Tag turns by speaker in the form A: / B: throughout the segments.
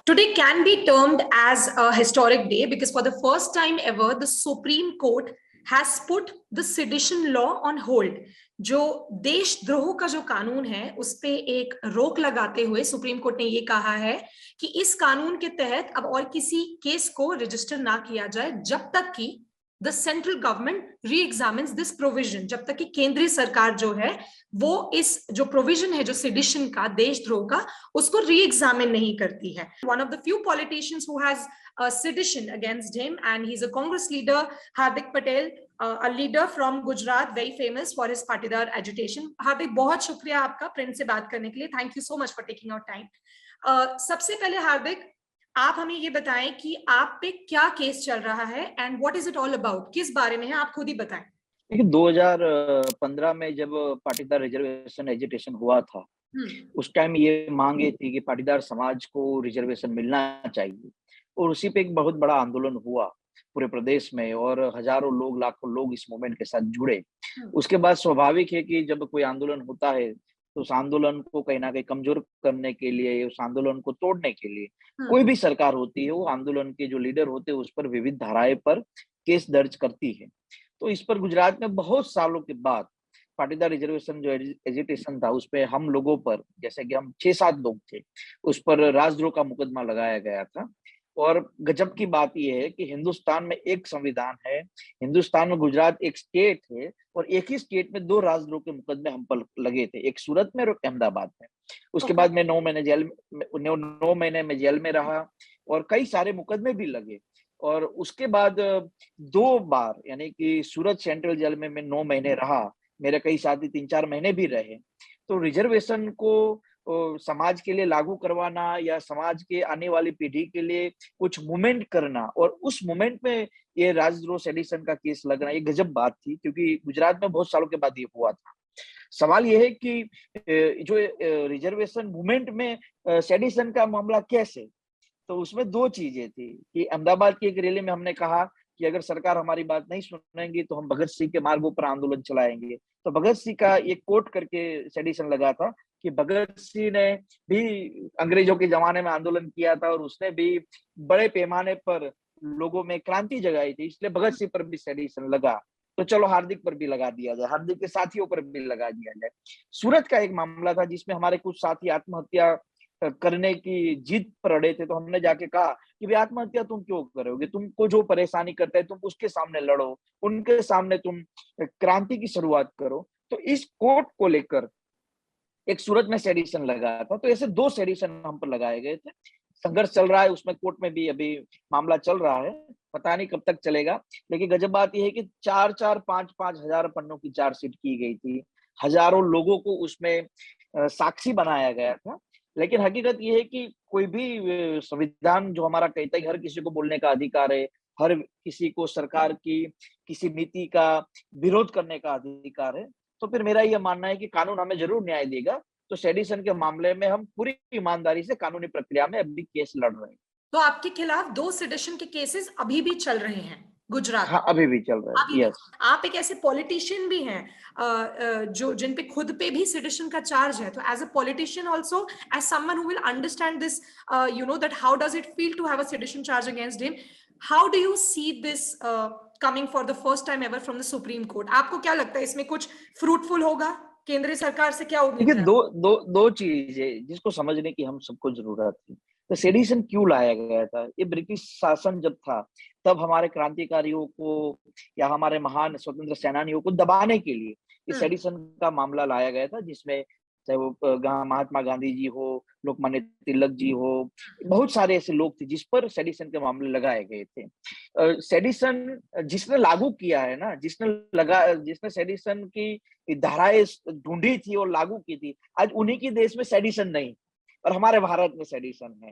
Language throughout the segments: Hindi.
A: Today can be termed as a historic day because for the first time ever, the Supreme Court has put the sedition law on hold. जो देशद्रोह का जो कानून है उस पे एक रोक लगाते हुए सुप्रीम कोर्ट ने ये कहा है कि इस कानून के तहत अब और किसी केस को रजिस्टर ना किया जाए जब तक कि द सेंट्रल गवर्नमेंट री एग्जामिन्स दिस प्रोविजन, जब तक कि केंद्रीय सरकार जो है वो इस जो प्रोविजन है जो सेडिशन का, देशद्रोह का, उसको री एग्जामिन नहीं करती है. One of the few politicians who has sedition against him, and he's a Congress leader, Hardik Patel, a leader from Gujarat, very famous for his patidar agitation. Hardik, बहुत शुक्रिया आपका प्रिंट से बात करने के लिए. Thank you so much for taking out time. सबसे पहले हार्दिक, आप हमें ये बताएं कि आप पे क्या केस चल रहा है and what is it all about, किस बारे में है, आप खुद ही बताएं.
B: देखिए 2015 में जब पाटीदार रिजर्वेशन एजिटेशन हुआ था, उस टाइम ये मांगे थी कि पाटीदार समाज को रिजर्वेशन मिलना चाहिए और उसी पे एक बहुत बड़ा आंदोलन हुआ पूरे प्रदेश में और हजारों लोग, लाखों लोग इस मूवमेंट के साथ जुड़े. उसके बाद स्वाभाविक है कि जब कोई आंदोलन होता है तो उस आंदोलन को कहीं ना कहीं कमजोर करने के लिए, उस आंदोलन को तोड़ने के लिए कोई भी सरकार होती है, वो आंदोलन के जो लीडर होते हैं उस पर विविध धाराएं पर केस दर्ज करती है. तो इस पर गुजरात में बहुत सालों के बाद पाटीदार रिजर्वेशन जो एजिटेशन था उस पे हम लोगों पर, जैसे कि हम 6-7 लोग थे, उस पर राजद्रोह का मुकदमा लगाया गया था. और गजब की बात यह है कि हिंदुस्तान में एक संविधान है, हिंदुस्तान में गुजरात एक स्टेट है और एक ही स्टेट में 2 राजद्रोह के मुकदमे हम पर लगे थे, एक सूरत में और अहमदाबाद में. उसके बाद मैं 9 महीने में जेल में रहा और कई सारे मुकदमे भी लगे. और उसके बाद 2 बार, यानी कि सूरत सेंट्रल जेल में मैं 9 महीने रहा, मेरे कई साथी 3-4 महीने भी रहे. तो रिजर्वेशन को समाज के लिए लागू करवाना या समाज के आने वाली पीढ़ी के लिए कुछ मूवमेंट करना, और उस मूवमेंट में ये राजद्रोह सेडिशन का केस लगना, ये गजब बात थी, क्योंकि गुजरात में बहुत सालों के बाद ये हुआ था. सवाल ये है कि जो रिजर्वेशन मूवमेंट में सेडिशन का मामला कैसे, तो उसमें 2 चीजें थी कि अहमदाबाद की एक रैली में हमने कहा कि अगर सरकार हमारी बात नहीं सुनेगी तो हम भगत सिंह के मार्गों पर आंदोलन चलाएंगे. तो भगत सिंह का एक कोट करके सेडिशन लगा था कि भगत सिंह ने भी अंग्रेजों के जमाने में आंदोलन किया था और उसने भी बड़े पैमाने पर लोगों में क्रांति जगाई थी, इसलिए भगत सिंह पर भी सेडिशन लगा. तो चलो हार्दिक पर भी लगा दिया जाए, हार्दिक के साथियों पर भी लगा दिया जाए. सूरत का एक मामला था जिसमें हमारे कुछ साथी आत्महत्या करने की जिद पर अड़े थे, तो हमने जाके कहा कि भाई आत्महत्या तुम क्यों करोगे, तुमको जो परेशानी करता है तुम उसके सामने लड़ो, उनके सामने तुम क्रांति की शुरुआत करो. तो इस कोर्ट को लेकर एक सूरत में सेडिशन लगा था. तो ऐसे 2 सेडिशन हम पर लगाए गए थे. संघर्ष चल रहा है, उसमें कोर्ट में भी अभी मामला चल रहा है, पता नहीं कब तक चलेगा. लेकिन गजब बात यह है कि 4-4, 5-5 हजार पन्नों की चार्जशीट की गई थी, हजारों लोगों को उसमें साक्षी बनाया गया था. लेकिन हकीकत यह है कि कोई भी संविधान जो हमारा कहता है कि हर किसी को बोलने का अधिकार है, हर किसी को सरकार की किसी नीति का विरोध करने का अधिकार है, तो फिर मेरा यह मानना है कि कानून हमें जरूर न्याय देगा. तो सेडिशन के मामले में हम पूरी ईमानदारी से कानूनी प्रक्रिया में अभी केस लड़ रहे हैं.
A: तो आपके खिलाफ 2 सेडिशन के केसेस अभी भी चल रहे हैं गुजरात?
B: हाँ, अभी भी चल रहा है. यस.
A: आप एक ऐसे पॉलिटिशियन भी हैं जो जिन पे खुद पे भी सेडिशन का चार्ज है. तो as a politician also, as someone who will understand this, you know that how does it feel to have a sedition charge against him, how do you see this coming for the first time ever from the Supreme Court? आपको क्या लगता है इसमें कुछ फ्रूटफुल होगा? केंद्रीय सरकार से क्या उम्मीद
B: देखिए
A: है?
B: दो चीजें जिसको समझने की हम सबको जरूरत थी. तो सेडिशन क्यों लाया गया था? ये ब्रिटिश शासन जब था तब हमारे क्रांतिकारियों को या हमारे महान स्वतंत्र सेनानियों को दबाने के लिए इस सेडिशन का मामला लाया गया था, जिसमें चाहे वो महात्मा गांधी जी हो, लोकमान्य तिलक जी हो, बहुत सारे ऐसे लोग थे जिस पर सेडिशन के मामले लगाए गए थे. सेडिशन जिसने लागू किया है ना, जिसने सेडिशन की धाराएं ढूंढी थी और लागू की थी, आज उन्हीं के देश में सेडिशन नहीं और हमारे भारत में सेडिशन है.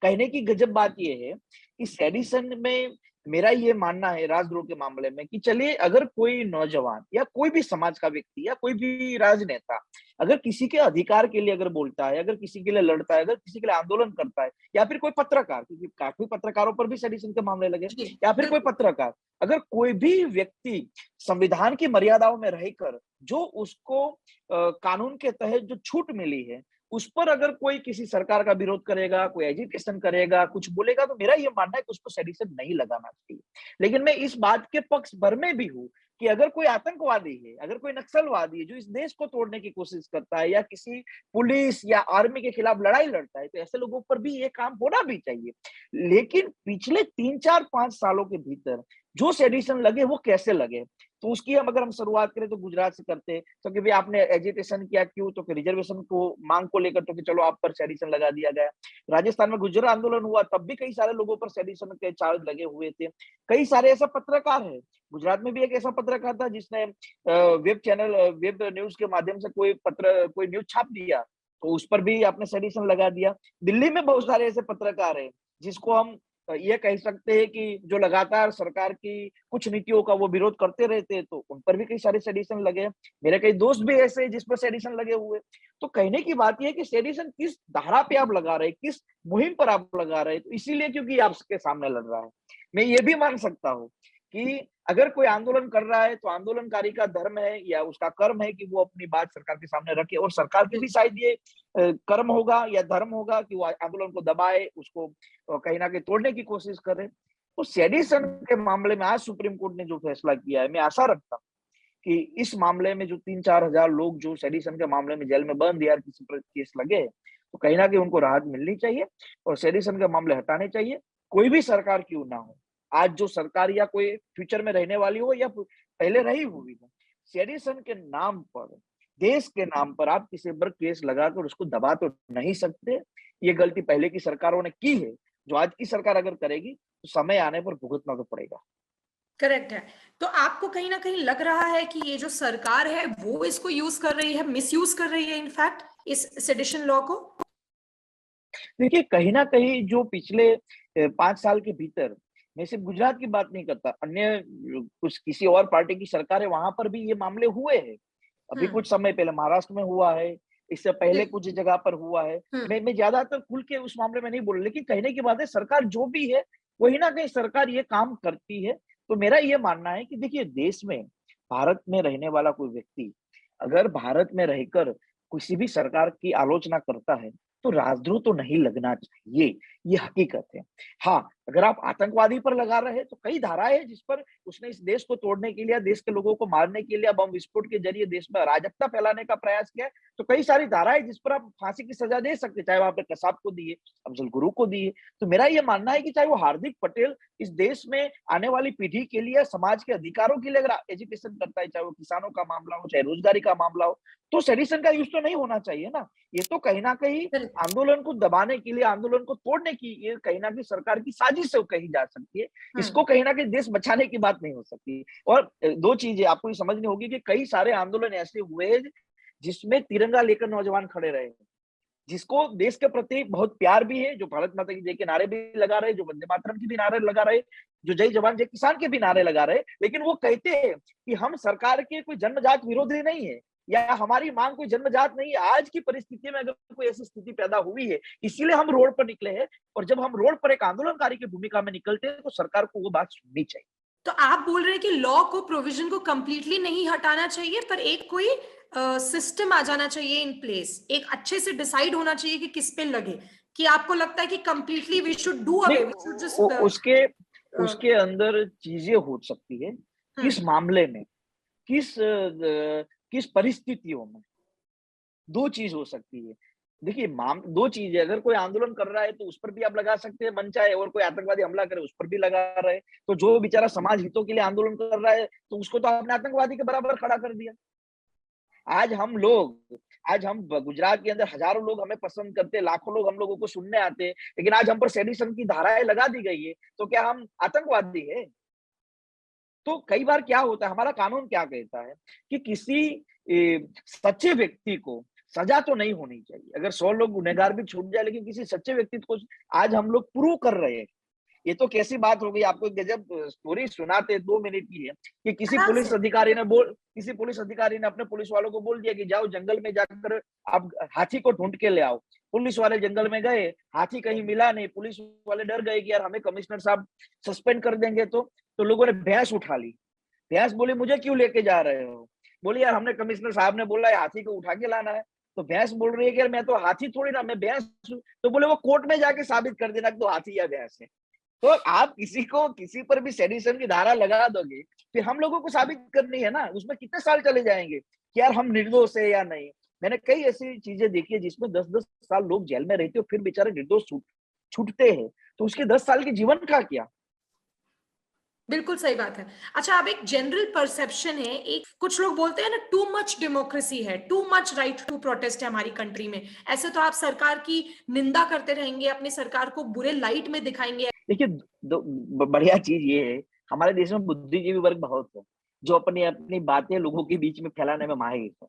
B: कहने की गजब बात यह है कि सेडिशन में मेरा ये मानना है राजद्रोह के मामले में कि चलिए, अगर कोई नौजवान या कोई भी समाज का व्यक्ति या कोई भी राजनेता अगर किसी के अधिकार के लिए अगर बोलता है, अगर किसी के लिए लड़ता है, अगर किसी के लिए आंदोलन करता है, या फिर कोई पत्रकार, क्योंकि काफी पत्रकारों पर भी सेडिशन के मामले लगे, या फिर कोई पत्रकार, अगर कोई भी व्यक्ति संविधान की मर्यादाओं में रहकर जो उसको कानून के तहत जो छूट मिली है उस पर अगर कोई किसी सरकार का विरोध करेगा, कोई एजिटेशन करेगा, कुछ बोलेगा, तो मेरा ये मानना है कि उसको सेडिशन नहीं लगाना चाहिए। लेकिन मैं इस बात के पक्ष भर में भी हूँ कि अगर कोई आतंकवादी है, अगर कोई नक्सलवादी है जो इस देश को तोड़ने की कोशिश करता है या किसी पुलिस या आर्मी के खिलाफ लड़ाई लड़ता है, तो ऐसे लोगों पर भी ये काम होना भी चाहिए। लेकिन पिछले 3-4-5 सालों के भीतर जो सेडिशन लगे वो कैसे लगे, तो उसकी हम शुरुआत करें तो गुजरात से करते हैं। तो कि भाई आपने एजिटेशन किया क्यों, तो कि रिजर्वेशन को मांग को लेकर, तो कि चलो आप पर सेडिशन लगा दिया गया। राजस्थान में गुर्जर आंदोलन हुआ, तब भी कई सारे लोगों पर सेडिशन के चार्ज लगे हुए थे। कई सारे ऐसा पत्रकार है, गुजरात में भी एक ऐसा पत्रकार था जिसने वेब चैनल, वेब न्यूज के माध्यम से कोई न्यूज छाप दिया, तो उस पर भी आपने सेडिशन लगा दिया। दिल्ली में बहुत सारे ऐसे पत्रकार हैं जिसको हम ये कह सकते हैं कि जो लगातार सरकार की कुछ नीतियों का वो विरोध करते रहते हैं, तो उन पर भी कई सारे सेडिशन लगे हैं। मेरे कई दोस्त भी ऐसे हैं जिस पर सेडिशन लगे हुए। तो कहने की बात यह है कि सेडिशन किस धारा पे आप लगा रहे हैं, किस मुहिम पर आप लगा रहे हैं, तो इसीलिए क्योंकि आपके सामने लड़ रहा है। मैं ये भी मान सकता हूँ कि अगर कोई आंदोलन कर रहा है तो आंदोलनकारी का धर्म है या उसका कर्म है कि वो अपनी बात सरकार के सामने रखे, और सरकार की भी शायद ये कर्म होगा या धर्म होगा कि वो आंदोलन को दबाए, उसको कहीं ना कहीं तोड़ने की कोशिश करे। तो सेडिशन के मामले में आज सुप्रीम कोर्ट ने जो फैसला किया है, मैं आशा रखता हूँ कि इस मामले में जो 3-4 हजार लोग जो सेडिशन के मामले में जेल में बंद या किसी पर केस लगे, तो कहीं ना कहीं उनको राहत मिलनी चाहिए और सेडिशन के मामले हटाने चाहिए। कोई भी सरकार क्यों ना हो, आज जो सरकार या कोई फ्यूचर में रहने वाली हो या पहले रही हुई हो, सेडिशन के नाम पर, देश के नाम पर आप किसी पर केस लगाकर उसको दबा तो नहीं सकते। ये गलती पहले की सरकारों ने की है, जो आज की सरकार अगर करेगी तो समय आने पर भुगतना तो पड़ेगा।
A: करेक्ट है। तो आपको कहीं ना कहीं लग रहा है कि ये जो सरकार है वो इसको यूज कर रही है, मिसयूज कर रही है इनफैक्ट इस सेडिशन लॉ को?
B: देखिए, कहीं ना कहीं जो पिछले 5 साल के भीतर, मैं सिर्फ गुजरात की बात नहीं करता, अन्य कुछ किसी और पार्टी की सरकार है वहां पर भी ये मामले हुए हैं। अभी कुछ समय पहले महाराष्ट्र में हुआ है, इससे पहले कुछ जगह पर हुआ है। मैं ज्यादातर खुल के उस मामले में नहीं बोल, लेकिन कहने की बात है सरकार जो भी है वही ना कहीं सरकार ये काम करती है। तो मेरा ये मानना है कि देखिए, देश में, भारत में रहने वाला कोई व्यक्ति अगर भारत में रहकर किसी भी सरकार की आलोचना करता है तो राजद्रोह तो नहीं लगना चाहिए, ये हकीकत है। हाँ, अगर आप आतंकवादी पर लगा रहे हैं तो कई धाराएं हैं जिस पर उसने इस देश को तोड़ने के लिए, देश के लोगों को मारने के लिए, बम विस्फोट के जरिए देश में अराजकता फैलाने का प्रयास किया है। तो कई सारी धाराएं जिस पर आप फांसी की सजा दे सकते, चाहे वो आपने कसाब को दी है, अफजल गुरु को दी है। तो मेरा ये मानना है कि चाहे वो हार्दिक पटेल इस देश में आने वाली पीढ़ी के लिए, समाज के अधिकारों के लिए अगर एजुकेशन करता है, चाहे वो किसानों का मामला हो, चाहे रोजगारी का मामला हो, तो सेडिशन का यूज तो नहीं होना चाहिए ना। ये तो कहीं ना कहीं आंदोलन को दबाने के लिए, आंदोलन को तोड़ने की, ये कहीं ना कहीं सरकार की साजिश से कही जा सकती है। इसको कहीं ना कहीं देश बचाने की बात नहीं हो सकती। और दो चीजें आपको ये समझनी होगी कि कई सारे आंदोलन ऐसे हुए हैं जिसमें तिरंगा लेकर नौजवान खड़े रहे, जिसको देश के प्रति बहुत प्यार भी है, जो भारत माता की जय के नारे भी लगा रहे, जो वंदे मातरम के भी नारे लगा रहे, जो जय जवान जय किसान के भी नारे लगा रहे, लेकिन वो कहते हैं कि हम सरकार के कोई जन्मजात विरोधी नहीं है या हमारी मांग कोई जन्मजात नहीं है। आज की परिस्थिति में अगर कोई ऐसी स्थिति पैदा हुई है, इसीलिए हम रोड पर निकले हैं, और जब हम रोड पर एक आंदोलनकारी की भूमिका में निकलते हैं तो सरकार को वो बात सुननी चाहिए।
A: तो आप बोल रहे हैं कि लॉ को, प्रोविजन को कंप्लीटली नहीं हटाना चाहिए, पर एक कोई सिस्टम आ जाना चाहिए इन प्लेस, एक अच्छे से डिसाइड होना चाहिए कि किस पे लगे। कि आपको लगता है कि completely we should do away, we should just
B: उसके अंदर चीजें हो सकती है, किस मामले में, किस परिस्थितियों में, दो चीज हो सकती है। देखिए, दो चीज है, अगर कोई आंदोलन कर रहा है तो उस पर भी आप लगा सकते हैं मन चाहे, और कोई आतंकवादी हमला करे उस पर भी लगा रहे हैं। तो जो बेचारा समाज हितों के लिए आंदोलन कर रहा है तो उसको तो आपने आतंकवादी के बराबर खड़ा कर दिया। आज हम गुजरात के अंदर हजारों लोग हमें पसंद करते हैं, लाखों लोग हम लोगों को सुनने आते हैं, लेकिन आज हम पर सेडिशन की धाराएं लगा दी गई है, तो क्या हम आतंकवादी है? तो कई बार क्या होता है, हमारा कानून क्या कहता है कि किसी सच्चे व्यक्ति को सजा तो नहीं होनी चाहिए। अगर 100 लोग गुनहगार भी छूट जाए, लेकिन किसी सच्चे व्यक्ति को आज हम लोग प्रूव कर रहे हैं। ये तो कैसी बात हो गई, आपको गजब स्टोरी सुनाते 2 मिनट की है कि किसी पुलिस अधिकारी ने अपने पुलिस वालों को बोल दिया कि जाओ जंगल में जाकर आप हाथी को ढूंढ के ले आओ। पुलिस वाले जंगल में गए, हाथी कहीं मिला नहीं, पुलिस वाले डर गए कि यार हमें कमिश्नर साहब सस्पेंड कर देंगे। तो लोगों ने भैंस उठा ली। भैंस बोली मुझे क्यों लेके जा रहे हो? बोली यार हमने, कमिश्नर साहब ने बोला है हाथी को उठा के लाना है। तो भैंस बोल रही है कि यार मैं तो हाथी थोड़ी ना, मैं भैंस हूं। तो बोले वो कोर्ट में जाके साबित कर देना कि तो हाथी या भैंस है। तो आप किसी पर भी सेडिशन की धारा लगा दोगे, फिर हम लोगों को साबित करनी है ना, उसमें कितने साल चले जाएंगे कि यार हम निर्दोष है या नहीं। मैंने कई ऐसी चीजें देखी है जिसमें 10-10 साल लोग जेल में रहते हो, फिर बेचारे निर्दोष छूटते हैं। तो उसके 10 साल के जीवन का क्या।
A: बिल्कुल सही बात है। अच्छा, अब एक जनरल परसेप्शन है, एक कुछ लोग बोलते हैं ना, टू मच डेमोक्रेसी है, too much right to protest है हमारी कंट्री में। ऐसे तो आप सरकार की निंदा करते रहेंगे, अपनी सरकार को बुरे लाइट में दिखाएंगे।
B: देखिए, बढ़िया चीज ये है, हमारे देश में बुद्धिजीवी वर्ग बहुत है जो अपनी अपनी बातें लोगों के बीच में फैलाने में माहिर है।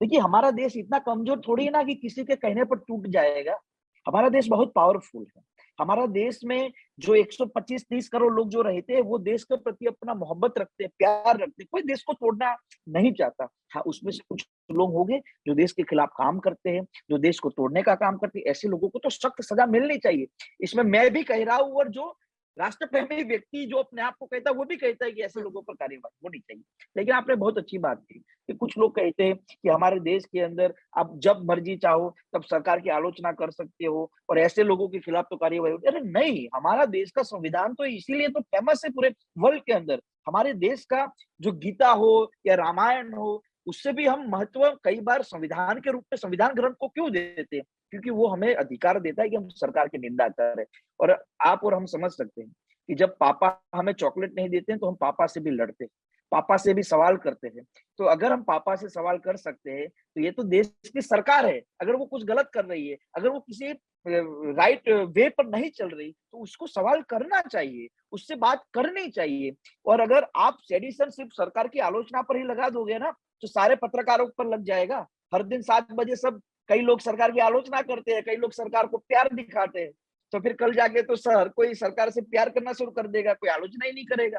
B: देखिए, हमारा देश इतना कमजोर थोड़ी है ना कि किसी के कहने पर टूट जाएगा। हमारा देश बहुत पावरफुल है। हमारा देश में जो 125-30 करोड़ लोग जो रहते हैं, वो देश के प्रति अपना मोहब्बत रखते हैं, प्यार रखते हैं, कोई देश को तोड़ना नहीं चाहता। हाँ, उसमें से कुछ लोग होंगे जो देश के खिलाफ काम करते हैं, जो देश को तोड़ने का काम करते हैं। ऐसे लोगों को तो सख्त सजा मिलनी चाहिए। इसमें मैं भी कह रहा हूँ, और जो राष्ट्र प्रेमी व्यक्ति जो अपने आप को कहता है, वो भी कहता है कि ऐसे लोगों पर कार्यवाही होनी चाहिए। लेकिन आपने बहुत अच्छी बात की कि कुछ लोग कहते हैं कि हमारे देश के अंदर आप जब मर्जी चाहो तब सरकार की आलोचना कर सकते हो, और ऐसे लोगों के खिलाफ तो कार्यवाही होती है। अरे नहीं, हमारा देश का संविधान तो इसीलिए तो फेमस है पूरे वर्ल्ड के अंदर। हमारे देश का जो गीता हो या रामायण हो, उससे भी हम महत्व कई बार संविधान के रूप में संविधान ग्रंथ को क्यों देते हैं? क्योंकि वो हमें अधिकार देता है कि हम सरकार की निंदा करें। और आप और हम समझ सकते हैं कि जब पापा हमें चॉकलेट नहीं देते हैं तो हम पापा से भी लड़ते हैं, पापा से भी सवाल करते हैं। तो अगर हम पापा से सवाल कर सकते हैं, तो ये तो देश की सरकार है। अगर वो कुछ गलत कर रही है, अगर वो किसी राइट वे पर नहीं चल रही, तो उसको सवाल करना चाहिए, उससे बात करनी चाहिए। और अगर आप सेडिशन सिर्फ सरकार की आलोचना पर ही लगा दोगे ना, तो सारे पत्रकारों पर लग जाएगा। हर दिन 7 बजे सब, कई लोग सरकार की आलोचना करते हैं, कई लोग सरकार को प्यार दिखाते हैं। तो फिर कल जाके तो हर कोई सरकार से प्यार करना शुरू कर देगा, कोई आलोचना ही नहीं करेगा।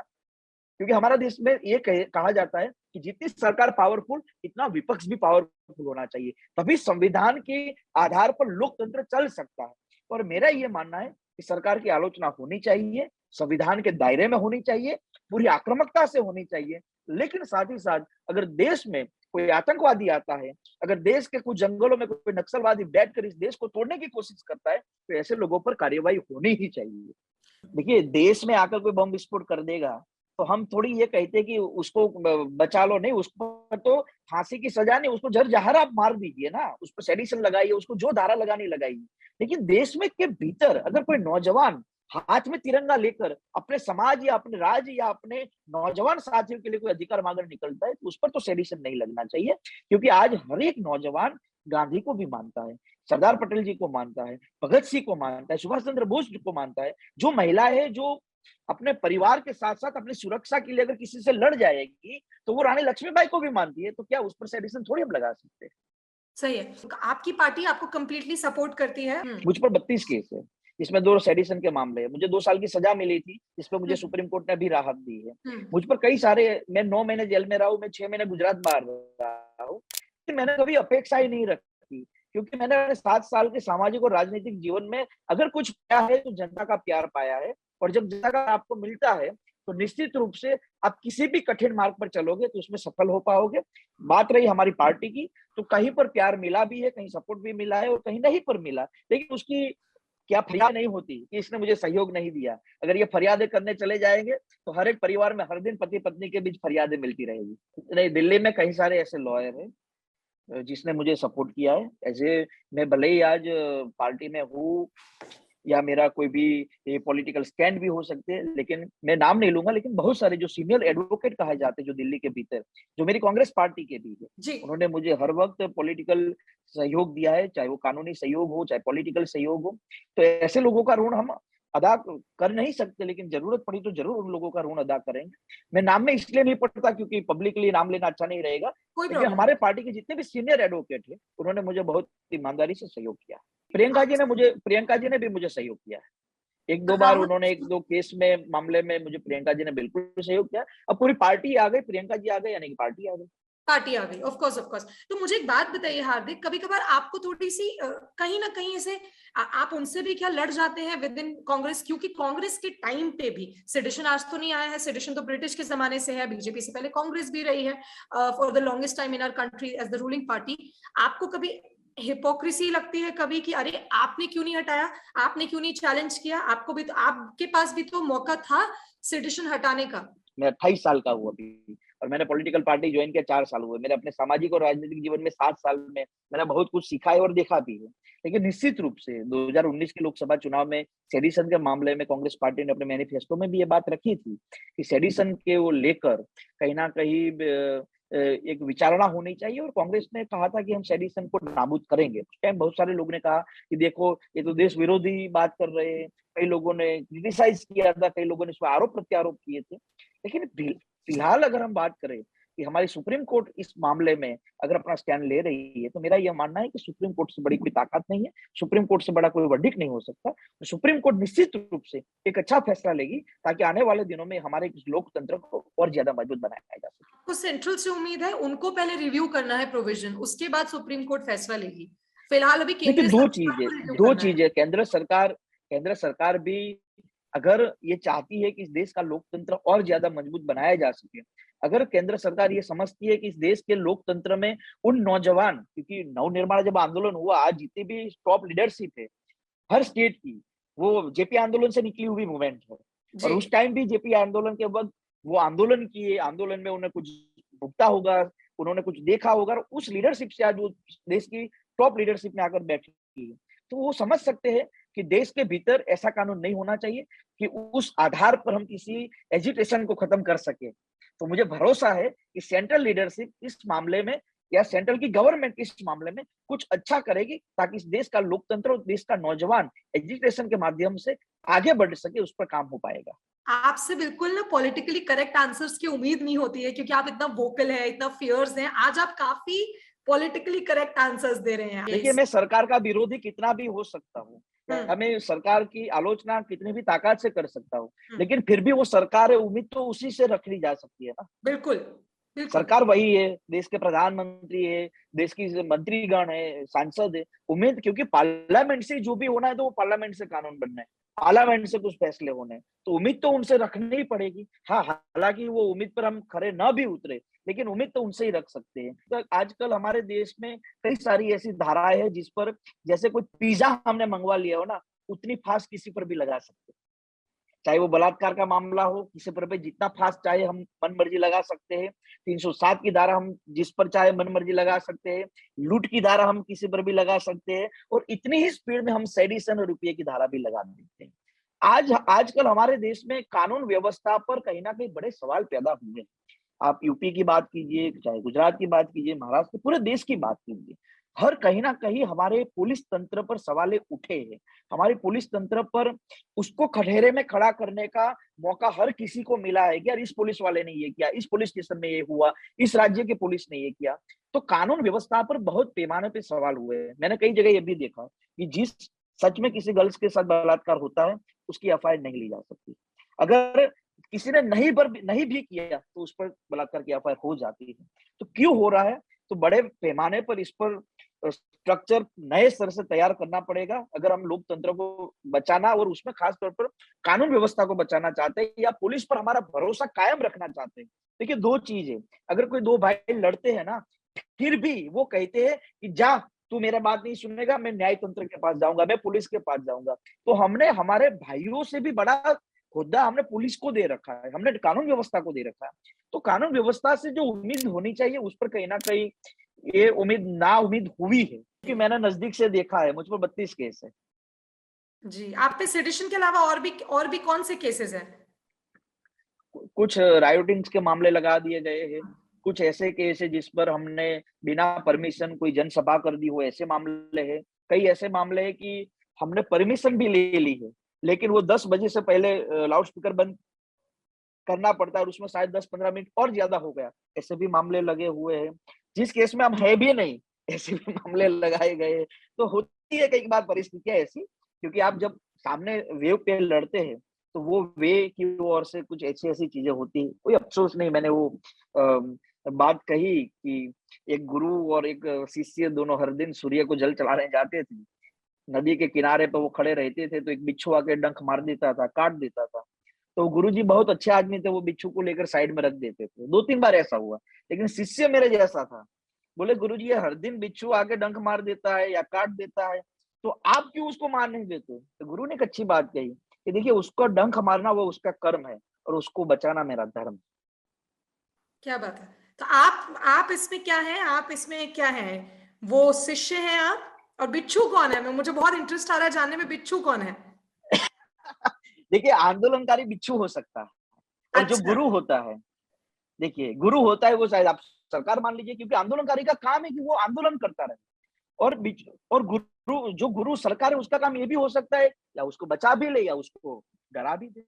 B: क्योंकि हमारा देश में ये कहा जाता है कि जितनी सरकार पावरफुल, इतना विपक्ष भी पावरफुल होना चाहिए, तभी संविधान के आधार पर लोकतंत्र चल सकता है। और मेरा ये मानना है कि सरकार की आलोचना होनी चाहिए, संविधान के दायरे में होनी चाहिए, पूरी आक्रामकता से होनी चाहिए। लेकिन साथ ही साथ अगर देश में कोई आतंकवादी आता है, अगर देश के कुछ जंगलों में कोई नक्सलवादी बैठकर इस देश को तोड़ने की कोशिश करता है, तो ऐसे लोगों पर कार्रवाई होनी ही चाहिए। देखिए, देश में आकर कोई बम विस्फोट कर देगा, तो हम थोड़ी ये कहते कि उसको बचा लो, नहीं, उस पर तो फांसी की सजा नहीं, उसको जर-जहर आप मार दीजिए ना, उस पर सेडिशन लगाइए, उसको जो धारा लगानी लगाइए। लेकिन देश में के भीतर अगर कोई नौजवान हाथ में तिरंगा लेकर अपने समाज या अपने राज्य या अपने नौजवान साथियों के लिए कोई अधिकार मांगने निकलता है, तो उस पर तो सेडिशन नहीं लगना चाहिए। क्योंकि आज हर एक नौजवान गांधी को भी मानता है, सरदार पटेल जी को मानता है, भगत सिंह को मानता है, सुभाष चंद्र बोस को मानता है। जो महिला है, जो अपने परिवार के साथ साथ अपनी सुरक्षा के लिए अगर किसी से लड़ जाएगी, तो वो रानी लक्ष्मीबाई को भी मानती है। तो क्या उस पर सेडिशन थोड़ी हम लगा सकते हैं?
A: सही है। आपकी पार्टी आपको कंप्लीटली सपोर्ट करती है।
B: मुझ पर 32 केस है, इसमें 2 सेडिशन के मामले हैं। मुझे 2 साल की सजा मिली थी, जिस पर मुझे सुप्रीम कोर्ट ने भी राहत दी है। मुझ पर कई सारे, मैं 9 महीने जेल में रहा हूँ, मैं 6 महीने गुजरात बाहर रहा हूँ। मैंने कभी अपेक्षा ही नहीं रखी, क्योंकि मैंने अपने 7 साल के सामाजिक और राजनीतिक जीवन में अगर कुछ पाया है तो जनता का प्यार पाया है। और जब जनता का आपको मिलता है, तो निश्चित रूप से आप किसी भी कठिन मार्ग पर चलोगे तो उसमें सफल हो पाओगे। बात रही हमारी पार्टी की, तो कहीं पर प्यार मिला भी है, कहीं सपोर्ट भी मिला है और कहीं नहीं पर मिला। लेकिन उसकी क्या फरियाद नहीं होती कि इसने मुझे सहयोग नहीं दिया। अगर ये फरियादें करने चले जाएंगे, तो हर एक परिवार में हर दिन पति पत्नी के बीच फरियादें मिलती रहेगी। नहीं, दिल्ली में कई सारे ऐसे लॉयर हैं जिसने मुझे सपोर्ट किया है। ऐसे मैं भले ही आज पार्टी में हूँ या मेरा कोई भी पॉलिटिकल स्टैंड भी हो सकते हैं, लेकिन मैं नाम नहीं लूंगा, लेकिन बहुत सारे जो सीनियर एडवोकेट कहे जाते हैं जो दिल्ली के भीतर, जो मेरी कांग्रेस पार्टी के भी है, उन्होंने मुझे हर वक्त पॉलिटिकल सहयोग दिया है, चाहे वो कानूनी सहयोग हो, चाहे पॉलिटिकल सहयोग हो। तो ऐसे लोगों का ऋण हम अदा कर नहीं सकते, लेकिन जरूरत पड़ी तो जरूर उन लोगों का ऋण अदा करेंगे। मैं नाम में इसलिए नहीं पढ़ता क्योंकि पब्लिकली नाम लेना अच्छा नहीं रहेगा, लेकिन हमारे पार्टी के जितने भी सीनियर एडवोकेट है, उन्होंने मुझे बहुत ईमानदारी से सहयोग किया। प्रियंका जी ने भी मुझे सहयोग किया है। 1-2 बार उन्होंने 1-2 केस में मामले में मुझे प्रियंका जी ने बिल्कुल सहयोग किया। अब पूरी पार्टी आ गई, प्रियंका जी आ गई, यानी कि पार्टी आ गई।
A: पार्टी आ गई, ऑफ कोर्स। तो मुझे एक बात बताइए हार्दिक, कभी कभार आपको थोड़ी सी कहीं ना कहीं ऐसे आप उनसे भी क्या लड़ जाते हैं विद इन कांग्रेस? क्योंकि कांग्रेस के टाइम पे भी सेडिशन आज तो नहीं आया है, सेडिशन तो ब्रिटिश के जमाने से है, बीजेपी से पहले कांग्रेस भी रही है for the longest time in our country as the ruling party. आपको कभी हिपोक्रेसी लगती है कभी कि अरे आपने क्यों नहीं हटाया, आपने क्यों नहीं चैलेंज किया, आपको भी तो, आपके पास भी तो मौका था सेडिशन हटाने का।
B: मैं 28 साल का हूँ अभी, और मैंने पॉलिटिकल पार्टी ज्वाइन किया 4 साल हुए। मेरे अपने सामाजिक और राजनीतिक जीवन में 7 साल में मैंने बहुत कुछ सीखा है और देखा भी है। लेकिन निश्चित रूप से 2019 के लोकसभा चुनाव में सेडिशन के मामले में कांग्रेस पार्टी ने अपने मैनिफेस्टो में भी ये बात रखी थी कि सेडिशन के वो लेकर कहीं ना कहीं एक विचारणा होनी चाहिए, और कांग्रेस ने कहा था कि हम सेडिशन को नाबूद करेंगे। उस टाइम बहुत सारे लोगों ने कहा कि देखो ये तो देश विरोधी बात कर रहे हैं, कई लोगों ने क्रिटिसाइज किया था, कई लोगों ने इस पर आरोप प्रत्यारोप किए थे। लेकिन फिलहाल अगर हम बात करें कि हमारी सुप्रीम कोर्ट इस मामले में अगर अपना स्टैंड ले रही है, तो मेरा यह मानना है कि सुप्रीम कोर्ट से बड़ी कोई ताकत नहीं है, सुप्रीम कोर्ट से बड़ा कोई वर्डिक्ट नहीं हो सकता। सुप्रीम कोर्ट निश्चित रूप से एक अच्छा फैसला लेगी ताकि आने वाले दिनों में हमारे लोकतंत्र को और ज्यादा मजबूत बनाया जा सके।
A: आपको सेंट्रल से उम्मीद है उनको पहले रिव्यू करना है प्रोविजन, उसके बाद सुप्रीम कोर्ट फैसला लेगी? फिलहाल अभी
B: देखिए,
A: केंद्र सरकार को रिव्यू
B: दो
A: करना है।
B: चीजें केंद्र सरकार भी अगर ये चाहती है कि इस देश का लोकतंत्र और ज्यादा मजबूत बनाया जा सके, अगर केंद्र सरकार ये समझती है कि इस देश के लोकतंत्र में उन नौजवान, क्योंकि नवनिर्माण जब आंदोलन हुआ, आज जितनी भी टॉप लीडरशिप है हर स्टेट की, वो जेपी आंदोलन से निकली हुई मूवमेंट है। और उस टाइम भी जेपी आंदोलन के वक्त वो आंदोलन किए, आंदोलन में उन्हें कुछ भुगता होगा, उन्होंने कुछ देखा होगा, और उस लीडरशिप से आज वो देश की टॉप लीडरशिप में आकर बैठी है। तो वो समझ सकते हैं कि देश के भीतर ऐसा कानून नहीं होना चाहिए कि उस आधार पर हम किसी एजिटेशन को खत्म कर सके। तो मुझे भरोसा है कि सेंट्रल लीडरशिप इस मामले में, या सेंट्रल की गवर्नमेंट इस मामले में कुछ अच्छा करेगी, ताकि इस देश का लोकतंत्र और देश का नौजवान एजुकेशन के माध्यम से आगे बढ़ सके, उस पर काम हो पाएगा।
A: आपसे बिल्कुल ना पॉलिटिकली करेक्ट आंसर्स की उम्मीद नहीं होती है, क्योंकि आप इतना वोकल है, इतना फियर्स हैं। आज आप काफी पॉलिटिकली करेक्ट आंसर्स दे रहे हैं।
B: देखिए, मैं सरकार का विरोधी कितना भी हो सकता हूँ, मैं सरकार की आलोचना कितनी भी ताकत से कर सकता हूँ, लेकिन फिर भी वो सरकार है, उम्मीद तो उसी से रखी जा सकती है ना।
A: बिल्कुल
B: सरकार वही है, देश के प्रधानमंत्री है, देश की मंत्रीगण है, सांसद है। उम्मीद, क्योंकि पार्लियामेंट से जो भी होना है तो वो पार्लियामेंट से कानून बनना है, पार्लियामेंट से कुछ फैसले होने हैं, तो उम्मीद तो उनसे रखनी ही पड़ेगी। हाँ, हालांकि वो उम्मीद पर हम खरे न भी उतरे, लेकिन उम्मीद तो उनसे ही रख सकते हैं। तो आजकल हमारे देश में कई सारी ऐसी धाराएं हैं जिस पर, जैसे कोई पिज्जा हमने मंगवा लिया हो ना, उतनी फास्ट किसी पर भी लगा सकते हैं। चाहे वो बलात्कार का मामला हो, किसी पर भी जितना फास्ट चाहे हम मन मर्जी लगा सकते हैं। 307 की धारा हम जिस पर चाहे मन मर्जी लगा सकते हैं। लूट की धारा हम किसी पर भी लगा सकते हैं, और इतनी ही स्पीड में हम सेडिशन और रुपये की धारा भी लगा देते हैं। आजकल हमारे देश में कानून व्यवस्था पर कहीं ना कहीं बड़े सवाल पैदा हुए हैं। आप यूपी की बात कीजिए, चाहे गुजरात की बात कीजिए, महाराष्ट्र, पूरे देश की बात कीजिए, हर कहीं ना कहीं हमारे पुलिस तंत्र पर सवाल उठे हैं। हमारे पुलिस तंत्र पर उसको कटघरे में खड़ा करने का मौका हर किसी को मिला है कि यार इस पुलिस वाले ने ये किया, इस पुलिस स्टेशन में ये हुआ, इस राज्य के पुलिस ने ये किया। तो कानून व्यवस्था पर बहुत पैमाने पे सवाल हुए हैं। मैंने कई जगह ये भी देखा कि जिस सच में किसी गर्ल्स के साथ बलात्कार होता है, उसकी एफआईआर नहीं ली जा सकती। अगर किसी ने नहीं भी किया तो उस पर बलात्कार की एफआईआर हो जाती है। तो क्यों हो रहा है? तो बड़े पैमाने पर इस पर स्ट्रक्चर नए स्तर से तैयार करना पड़ेगा, अगर हम लोकतंत्र को बचाना और उसमें खास तौर पर कानून व्यवस्था को बचाना चाहते हैं, या पुलिस पर हमारा भरोसा कायम रखना चाहते हैं। देखिए, दो चीज है, अगर कोई दो भाई लड़ते हैं ना, फिर भी वो कहते हैं कि जा, तू मेरा बात नहीं सुनेगा, मैं न्याय तंत्र के पास जाऊंगा, मैं पुलिस के पास जाऊंगा। तो हमने हमारे भाइयों से भी बड़ा होद्दा हमने पुलिस को दे रखा है, हमने कानून व्यवस्था को दे रखा है। तो कानून व्यवस्था से जो उम्मीद होनी चाहिए, उस पर कहीं ना कहीं ये उम्मीद ना उम्मीद हुई है, क्योंकि मैंने नजदीक से देखा है, मुझ पर 32 केस है।
A: जी, आप पे सेडिशन के अलावा और भी कौन से केसेस हैं?
B: कुछ रायोटिंग्स के मामले लगा दिए गए हैं, कुछ ऐसे केस है जिस पर हमने बिना परमिशन कोई जनसभा कर दी हो, ऐसे मामले हैं। कई ऐसे मामले हैं कि हमने परमिशन भी ले ली है, लेकिन वो 10 बजे से पहले लाउड स्पीकर बंद करना पड़ता है, और उसमें शायद 10-15 मिनट और ज्यादा हो गया। ऐसे भी मामले लगे हुए हैं। जिस केस में हम है भी नहीं, ऐसे भी मामले लगाए गए हैं। तो होती है कई बार परिस्थितियां ऐसी, क्योंकि आप जब सामने वेव पे लड़ते हैं, तो वो वे की ओर से कुछ ऐसी ऐसी चीजें होती है। कोई अफसोस नहीं, मैंने वो बात कही कि एक गुरु और एक शिष्य दोनों हर दिन सूर्य को जल चढ़ाने जाते थे। नदी के किनारे पर वो खड़े रहते थे, तो एक बिच्छू आके डंक मार देता था, काट देता था। तो गुरुजी बहुत अच्छे आदमी थे, वो बिच्छू को लेकर साइड में रख देते थे। 2-3 बार ऐसा हुआ, लेकिन शिष्य मेरे जैसा था, बोले गुरुजी ये हर दिन बिच्छू आके डंक मार देता है या काट देता है, तो आप क्यों उसको मार नहीं देते? तो गुरु ने एक अच्छी बात कही कि देखिए उसको डंक मारना वो उसका कर्म है और उसको बचाना मेरा धर्म।
A: क्या बात है। तो आप इसमें क्या है, आप इसमें क्या है, वो शिष्य हैं आप? और बिच्छू कौन है? मैं मुझे बहुत इंटरेस्ट आ रहा है जानने में, बिच्छू कौन है?
B: देखिए आंदोलनकारी बिच्छू हो सकता है, और जो
A: अच्छा।
B: गुरु होता है, देखिए गुरु होता है वो शायद आप सरकार मान लीजिए, क्योंकि आंदोलनकारी का काम है कि वो आंदोलन करता रहे। और गुरु, जो गुरु सरकार है उसका काम ये भी हो सकता है या उसको बचा भी ले या उसको डरा भी दे।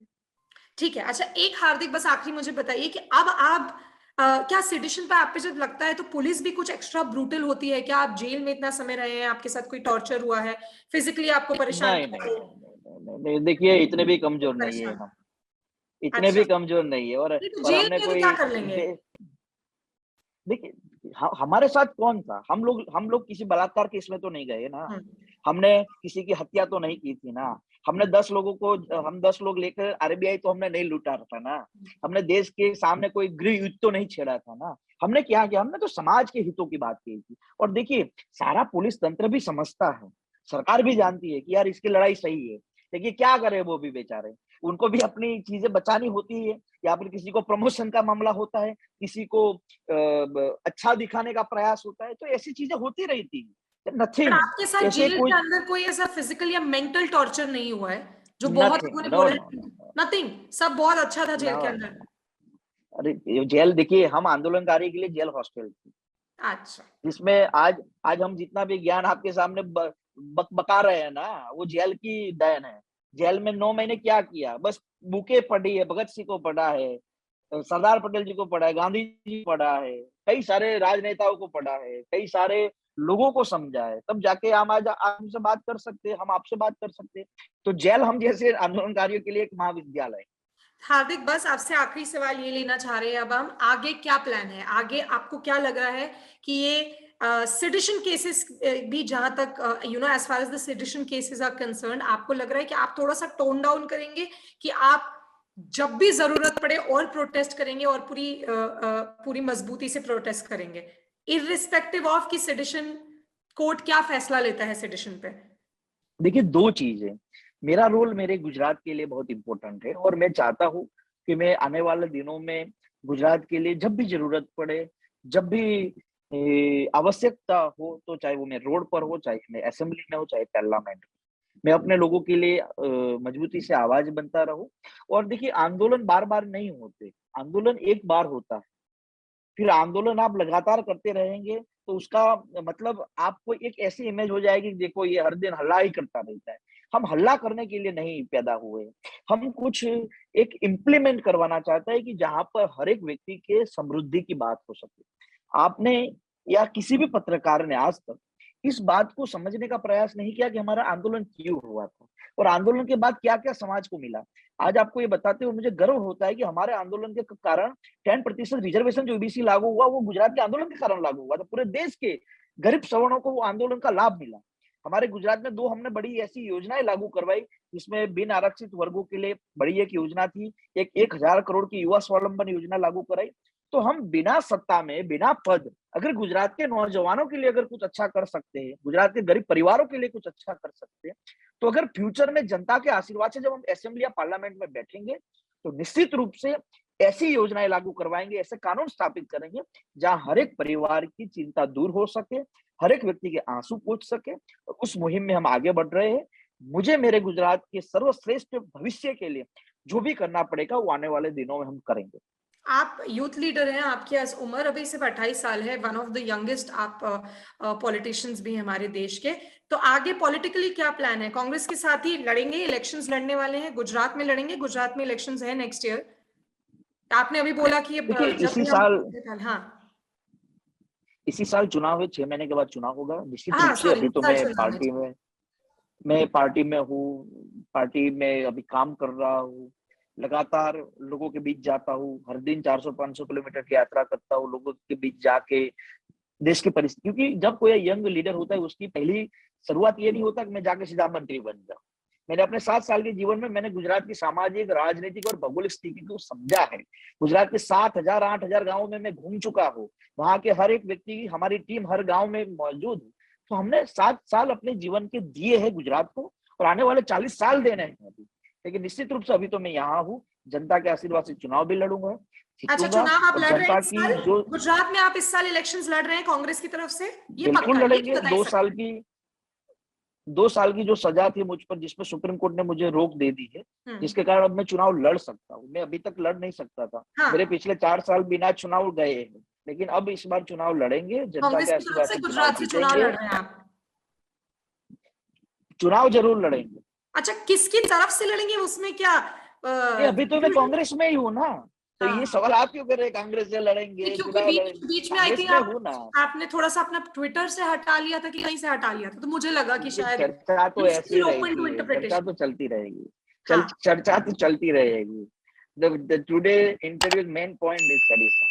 A: ठीक है। अच्छा, एक हार्दिक बस आखिरी मुझे बताइए कि अब आप क्या सेडिशन पे आप पे जब लगता है तो पुलिस भी कुछ एक्स्ट्रा ब्रूटल होती है क्या? आप जेल में इतना समय रहे हैं, आपके साथ कोई टॉर्चर हुआ है, फिजिकली आपको परेशान
B: नहीं
A: किया
B: नहीं
A: हो?
B: नहीं नहीं नहीं, नहीं, देखिए इतने भी कमजोर नहीं है
A: परेशान।
B: हम, इतने
A: अच्छा।
B: भी कमजोर नहीं है।
A: नहीं तो
B: और
A: जेल
B: हमने
A: में तो क्या
B: कोई
A: कर लेंगे?
B: देखिए हमारे साथ कौन था, हम लोग किसी बलात्कार केस में तो नहीं गए ना,
A: हम्म।
B: हमने किसी की हत्या तो नहीं की थी ना, हमने 10 लोगों को, हम 10 लोग लेकर आरबीआई तो हमने नहीं लूटा था ना, हमने देश के सामने कोई गृह युद्ध तो नहीं छेड़ा था ना। हमने क्या किया, हमने तो समाज के हितों की बात की थी। और देखिए सारा पुलिस तंत्र भी समझता है, सरकार भी जानती है कि यार इसकी लड़ाई सही है, देखिए क्या करे वो भी बेचारे, उनको भी अपनी चीजें बचानी होती है, या फिर किसी को प्रमोशन का मामला होता है, किसी को अच्छा दिखाने का प्रयास होता है, तो ऐसी चीजें होती रहती है।
A: पर
B: नथिंग
A: आपके साथ
B: ऐसे
A: जेल के
B: कोई,
A: अंदर कोई ऐसा फिजिकल या मेंटल टॉर्चर नहीं हुआ है जो बहुत
B: नथिंग,
A: लोगों ने
B: नो
A: बोला
B: नो
A: है?
B: नो
A: नथिंग, सब बहुत अच्छा था
B: नो
A: जेल के
B: नो।
A: अंदर।
B: अरे ये जेल देखिए, हम आंदोलनकारी के लिए जेल हॉस्टल थी,
A: अच्छा।
B: जिसमें आज आज हम जितना भी ज्ञान आपके सामने बका रहे हैं ना, वो जेल की देन है। जेल में 9 महीने क्या किया, बस बुकें पढ़ी है, भगत सिंह को पढ़ा है, सरदार पटेल जी को पढ़ा है, गांधी जी को पढ़ा है, कई सारे राजनेताओं को पढ़ा है, कई सारे लोगों को समझा है, तब जाके हम आज आपसे बात कर सकते हैं, हम आपसे बात कर सकते हैं। तो जेल हम जैसे आंदोलनकारियों के लिए एक महाविद्यालय है।
A: हार्दिक, बस आपसे आखिरी सवाल ये लेना चाह रहे हैं अब हम, आगे क्या प्लान है? आगे आपको क्या लग रहा है कि ये सेडिशन केसेस भी, जहां तक as far as the sedition cases are concerned, आपको लग रहा है कि आप थोड़ा सा टोन डाउन करेंगे, कि आप जब भी जरूरत पड़े और प्रोटेस्ट करेंगे और पूरी मजबूती से प्रोटेस्ट करेंगे, इररिस्पेक्टिव ऑफ कि सेडिशन कोर्ट क्या फैसला लेता है सेडिशन पे?
B: देखिए दो चीज है, मेरा रोल मेरे गुजरात के लिए बहुत इंपॉर्टेंट है, और मैं चाहता हूँ कि मैं आने वाले दिनों में गुजरात के लिए जब भी जरूरत पड़े, जब भी आवश्यकता हो, तो चाहे वो मैं रोड पर हो, चाहे मैं असेंबली में हो, चाहे पार्लियामेंट में, मैं अपने लोगों के लिए मजबूती से आवाज बनता रहूं। और देखिए आंदोलन बार बार नहीं होते, आंदोलन एक बार होता है, फिर आंदोलन आप लगातार करते रहेंगे तो उसका मतलब आपको एक ऐसी इमेज हो जाएगी कि देखो ये हर दिन हल्ला ही करता रहता है। हम हल्ला करने के लिए नहीं पैदा हुए, हम कुछ एक इम्प्लीमेंट करवाना चाहते हैं कि जहां पर हर एक व्यक्ति के समृद्धि की बात हो सके। आपने या किसी भी पत्रकार ने आज तक इस बात को समझने का प्रयास नहीं किया कि हमारा आंदोलन क्यों हुआ था और आंदोलन के बाद क्या क्या समाज को मिला। आज आपको ये बताते हुए मुझे गर्व होता है कि हमारे आंदोलन के कारण 10% रिजर्वेशन जो ओबीसी लागू हुआ, वो गुजरात के आंदोलन के कारण लागू हुआ था। पूरे देश के गरीब सवर्णों को वो आंदोलन का लाभ मिला। हमारे गुजरात में 2 हमने बड़ी ऐसी योजनाएं लागू करवाई, जिसमें बिन आरक्षित वर्गों के लिए बड़ी एक योजना थी, एक 1,000 करोड़ की युवा स्वावलंबन योजना लागू कराई। तो हम बिना सत्ता में, बिना पद, अगर गुजरात के नौजवानों के लिए अगर कुछ अच्छा कर सकते हैं, गुजरात के गरीब परिवारों के लिए कुछ अच्छा कर सकते हैं, तो अगर फ्यूचर में जनता के आशीर्वाद से जब हम असेंबली या पार्लियामेंट में बैठेंगे, तो निश्चित रूप से ऐसी योजनाएं लागू करवाएंगे, ऐसे कानून स्थापित करेंगे जहां हर एक परिवार की चिंता दूर हो सके, हर एक व्यक्ति के आंसू पोंछ सके। और उस मुहिम में हम आगे बढ़ रहे हैं। मुझे मेरे गुजरात के सर्वश्रेष्ठ भविष्य के लिए जो भी करना पड़ेगा वो आने वाले दिनों में हम करेंगे।
A: आप यूथ लीडर हैं, आपकी उम्र अभी सिर्फ 28 साल है, वन ऑफ द यंगेस्ट आप पॉलिटिशियंस भी हैं हमारे देश के। तो आगे पॉलिटिकली क्या प्लान है? कांग्रेस के साथ ही लड़ेंगे? इलेक्शंस लड़ने वाले हैं, गुजरात में लड़ेंगे, गुजरात में इलेक्शंस है नेक्स्ट ईयर। आपने अभी बोला कि ये
B: देखिए
A: जब भी हम, हाँ।
B: इसी साल चुनाव है, 6 महीने के बाद चुनाव होगा निश्चित रूप
A: हाँ
B: से।
A: सॉरी,
B: अभी तो
A: चल चुनाव है।
B: मैं पार्टी में हूँ, पार्टी में अभी काम कर रहा हूँ, लगातार लोगों के बीच जाता हूँ, हर दिन 400-500 किलोमीटर की यात्रा करता हूँ, लोगों के बीच जाके देश की परिस्थिति, क्योंकि जब कोई यंग लीडर होता है उसकी पहली शुरुआत ये नहीं होता कि मैं जाके सीधा मंत्री बन जाऊं। मैंने अपने 7 साल के जीवन में मैंने गुजरात की सामाजिक, राजनीतिक और भौगोलिक स्थिति को समझा है। गुजरात के 7,000 8,000 गाँव में मैं घूम चुका हूँ। वहां के हर एक व्यक्ति की हमारी टीम हर गाँव में मौजूद है। तो हमने 7 साल अपने जीवन के दिए हैं गुजरात को, और आने वाले 40 साल देने हैं अभी। लेकिन निश्चित रूप से अभी तो मैं यहाँ हूँ, जनता के आशीर्वाद से चुनाव भी लड़ूंगा।
A: अच्छा, चुनाव आप लड़ रहे हैं इस साल?
B: जो
A: गुजरात में आप इस साल इलेक्शंस लड़ रहे हैं कांग्रेस की तरफ से? ये
B: बिल्कुल
A: पक्का,
B: लड़ेंगे।
A: ये
B: 2 साल की जो सजा थी मुझ पर, जिसमें सुप्रीम कोर्ट ने मुझे रोक दे दी है, जिसके कारण अब मैं चुनाव लड़ सकता हूँ। मैं अभी तक लड़ नहीं सकता था।
A: हाँ।
B: मेरे पिछले 4 साल बिना चुनाव गए हैं, लेकिन अब इस बार चुनाव लड़ेंगे। जनता के आशीर्वाद से
A: गुजरात से चुनाव लड़ रहे हैं आप?
B: चुनाव जरूर लड़ेंगे।
A: अच्छा, किसकी तरफ से लड़ेंगे उसमें क्या?
B: अभी तो मैं कांग्रेस में ही हूँ ना, तो ये सवाल आप क्यों कर रहे हैं? कांग्रेस से लड़ेंगे,
A: क्योंकि बीच में आई थिंक आपने थोड़ा सा अपना ट्विटर से हटा लिया था कि कहीं से हटा लिया था, तो मुझे लगा कि शायद
B: चर्चा तो ऐसी रहेगी, चर्चा तो चलती रहेगी, चर्चा तो चलती रहेगी। The today interview main point is Odisha.